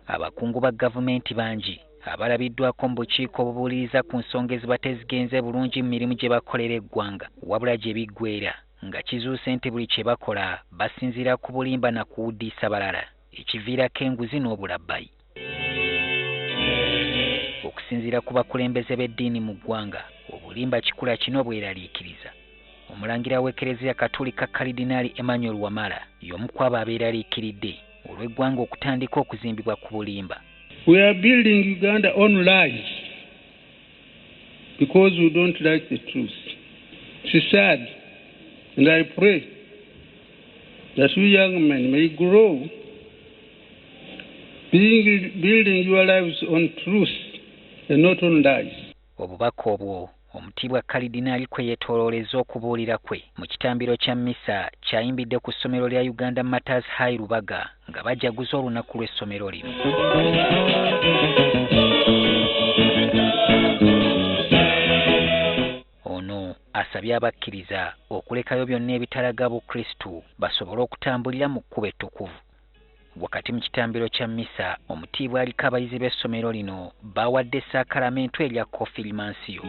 Abakungu ba gavumenti bangi abalabiddwako mu bukiiko obubuuliriza ku nsonga eziba tezigenze bulungi mu mirimu gye bakolera eggwanga wabula gye biggweera nga kizuuse nti buli kye bakola basinziira ku bulimba na kuwuddiisa balala ekiviirako enguzi n'obulabbayi. Okusinziira ku bakulembeze b'eddiini mu ggwanga obulimba kikula kino bweraliikiriza. Omulangira w'Ekereziya Katolika Kalidinaali Emmanuel Wamala y'omu ku abo abeeraliikiridde olw'eggwanga okutandika okuzimbibwa ku bulimba. We are building Uganda on lies because we don't like the truth. It's sad, and I pray that you young men may grow building your lives on truth and not on lies. Obubaka obwo omutibwa Kalidinaali kwe yeetoolooleza okubuulira kwe mu kitambiro kya mmisa kyayimbidde ku ssomero lya Uganda Matters High Lubaga nga bajaguza olunaku lw'essomero lino. Ono asabye abakkiriza okulekayo byonna ebitalaga Bukristu basobole okutambulira mu kkubo ettukuvu. Wakati mu kitambiro kya mmisa omutiibwa aliko abayizi b'essomero lino bawadde ssaakalamento erya konfirimansiyo.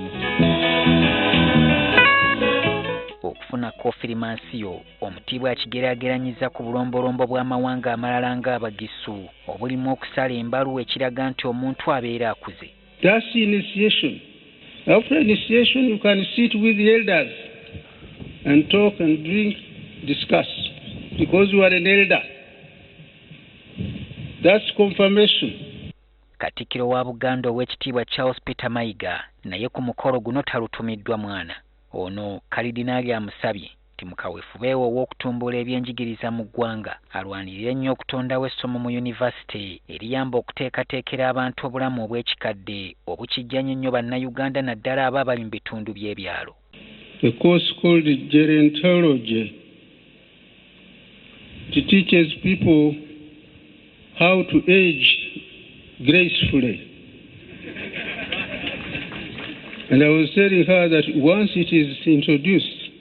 Okufuna konfirimansiyo omutiibwa akigeraageranyiza ku bulombolombo bw'amawanga amalala ng'Abagisu obulimu okusala embalu ekiraga nti omuntu abeera akuze. That's initiation. After initiation you can sit with the elders and talk and drink, discuss because you are an elder. That's confirmation. Katikkiro wa Buganda ow'ekitiibwa Charles Peter Mayiga naye ku mukolo guno talutumiddwa mwana. Ono Kalidinaali amusabye nti mukaweefube ow'okutumbula ebyenjigiriza mu ggwanga alwanirire ennyo okutondawo essomo mu yunivasite eriyamba okuteekateekera abantu obulamu obw'ekikadde obukijjanye ennyo bannayuganda naddala abo abali mu bitundu by'ebyalo. The course called gerontology teaches people how to age gracefully. And I was telling her that once it is introduced,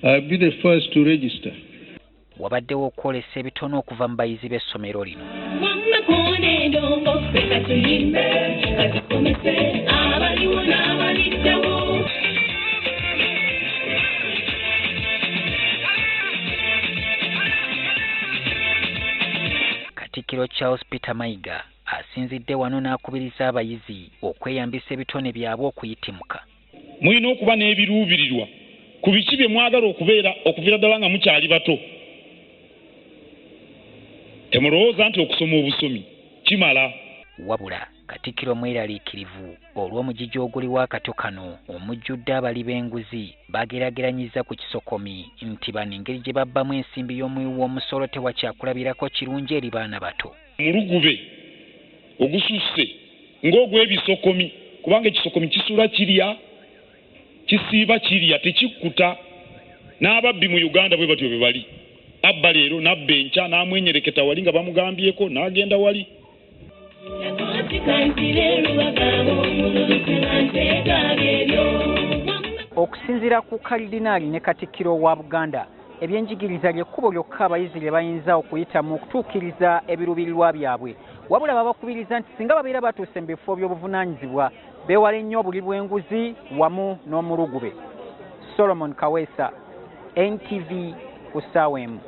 I'll be the first to register. Wabaddewo okwolesa ebitono okuva mu bayizi b'essomero lino. Katikkiro Charles Peter Mayiga asinzidde wano n'akubiriza abayizi okweyambisa ebitone byabwe okuyitimuka. Mulina okuba n'ebiruubirirwa ku biki bye mwagala okubeera ddala nga mukyali bato. Temulowooza nti okusoma obusomi kimala. Wabula Katikkiro mweraliikirivu olw'omugigi oguliwo akato kano omujjudde abali b'enguzi bageraageranyiza ku kisokomi nti bano engeri gye babbamu ensimbi y'omuwi w'omusolo tewakyakulabirako kirungi eri baana bato. Mulugube ogususse ng'ogw'ebisokomi kubanga ekisokomi kisula kirya kisiiba kirya tekikkuta. N'ababbi mu Uganda bwe batyo bwe bali. Abba leero n'abba enkya n'amwenyereketa wali nga bamugambyeko n'agenda wali. Okusinziira ku Kalidinaali ne Katikkiro wa Buganda, ebyenjigiriza ly'ekkubo lyokka abayizi lye bayinza okuyitamu okutuukiriza ebiruubirirwa byabwe. Wabula babakubiriza nti singa babeera batuuse mu bifo by'obuvunaanyizibwa beewale nnyo obuli bw'enguzi wamu n'omulugube. Solomon Kaweesa, NTV ku ssaawa emu.